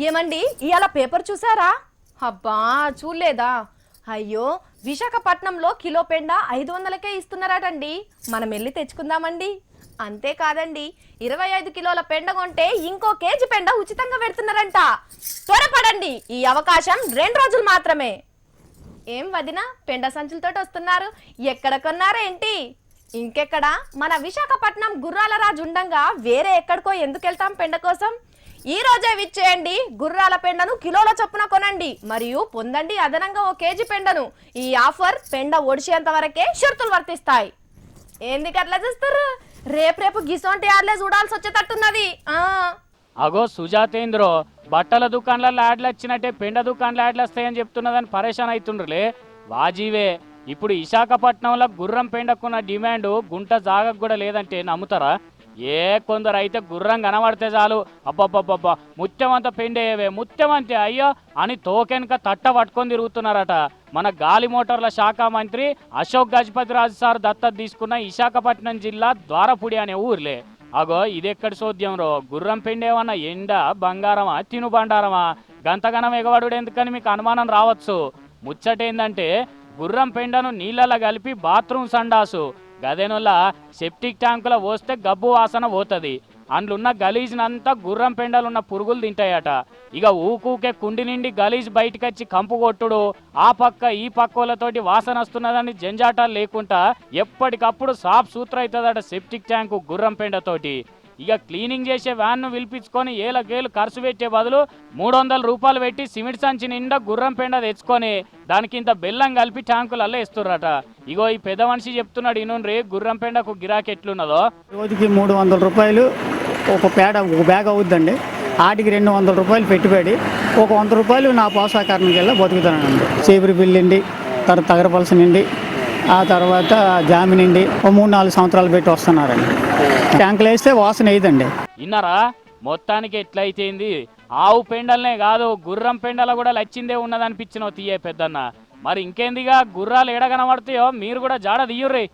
ఏమండి ఇయాల పేపర్ చూసారా? అబ్బా చూడలేదా? అయ్యో విశాఖపట్నంలో కిలో పెండ 500కే ఇస్తున్నారటండి. మనం వెళ్ళి తెచ్చుకుందామండి. అంతేకాదండి 25 కిలోల పెండ కొంటే ఇంకో కేజీ పెండ ఉచితంగా పెడుతున్నారంట. త్వరపడండి, ఈ అవకాశం 2 రోజులు మాత్రమే. ఏం వదినా పెండ సంచులతోటి వస్తున్నారు? ఎక్కడ కొన్నారేంటి? ఇంకెక్కడ, మన విశాఖపట్నం గుర్రాల రాజు ఉండంగా వేరే ఎక్కడికో ఎందుకు వెళ్తాం పెండ కోసం? ఈ రోజే విచ్చేయండి, గుర్రాల పెండను కిలోల చొప్పున కొనండి మరియు పొందండి అదనంగా 1 కేజీ పెండను. ఈ ఆఫర్ పెండ ఒడిచేంత వరకే షరతులు వర్తిస్తాయి. ఎందుకు అట్లా చూస్తారు? రేపు గిసోంటి యాడ్లే చూడాల్సి వచ్చేటట్టున్నది. అగో సుజాతేంద్రో, బట్టల దుకాణాల యాడ్లు వచ్చినట్టే పెండ దుకాణాల యాడ్లు వస్తాయని చెప్తున్నదని పరేషాన్ అవుతుండ్రులే. వాజీవే, ఇప్పుడు విశాఖపట్నంలో గుర్రం పెండకున్న డిమాండ్ గుంట జాగకు కూడా లేదంటే నమ్ముతారా? కొందరు అయితే గుర్రం కనబడితే చాలు అబ్బబ్బబ్బబ్బా ముత్యమంత పెండేయవే ముత్యమంతే అయ్యో అని తోకెనక తట్ట పట్టుకొని తిరుగుతున్నారట. మన గాలి మోటార్ల శాఖ మంత్రి అశోక్ గజపతిరాజు సార్ దత్తత తీసుకున్న విశాఖపట్నం జిల్లా ద్వారపుడి అనే ఊర్లే. అగో ఇదెక్కడి సోద్యం రో, గుర్రం పెండేమన్నా ఎండ బంగారమా తిను బండారమా? గంతగనం ఎగవాడు ఎందుకని మీకు అనుమానం రావచ్చు. ముచ్చటేందంటే గుర్రం పెండను నీళ్ళలో కలిపి బాత్రూమ్ సండాసు గదేనొల్ల సెప్టిక్ ట్యాంకులో పోస్తే గబ్బు వాసన పోతుంది. అందులున్న గలీజ్నంతా గుర్రం పెండలున్న పురుగులు తింటాయట. ఇక ఊకూకే కుండి నిండి గలీజ్ బయటకొచ్చి కంపు కొట్టుడు, ఆ పక్క ఈ పక్కలతోటి వాసన వస్తున్నదని జంజాటాలు లేకుండా ఎప్పటికప్పుడు సాఫ్ సూత్ర అవుతుందట సెప్టిక్ ట్యాంకు గుర్రం పెండతోటి. ఇక క్లీనింగ్ చేసే వ్యాన్ను పిలిపించుకొని ఏలకేలు ఖర్చు పెట్టే బదులు 300 రూపాయలు పెట్టి సిమెంట్ సంచి నిండా గుర్రం పెండ తెచ్చుకొని దానికి ఇంత బెల్లం కలిపి ట్యాంకులల్లో ఇస్తుర్రట. ఇగో ఈ పెద్ద మనిషి చెప్తున్నాడు, ఇనుండ్రి గుర్రం పెండకు గిరాకీ ఎట్లున్నదో. రోజుకి 300 రూపాయలు ఒక బ్యాగ్ అవుద్దండి. వాటికి 200 రూపాయలు పెట్టుబడి, ఒక 100 రూపాయలు నా పోషాకారణకి వెళ్ళి బతుకుతానండి. చీపురు బిల్లుండి, తర్వాత తగరపలస నిండి, ఆ తర్వాత జామి నిండి 3-4 సంవత్సరాలు పెట్టి వస్తున్నారండి. ట్యాంకులు వేస్తే వాసన వేయదండి. విన్నారా? మొత్తానికి ఎట్లయితేంది, ఆవు పెండలనే కాదు గుర్రం పెండల కూడా లచ్చిందే ఉన్నదనిపించినో తీయే పెద్దన్న. మరి ఇంకేందిగా, గుర్రాలు ఎడగనబడతాయో మీరు కూడా జాడ తీయుర్రీ.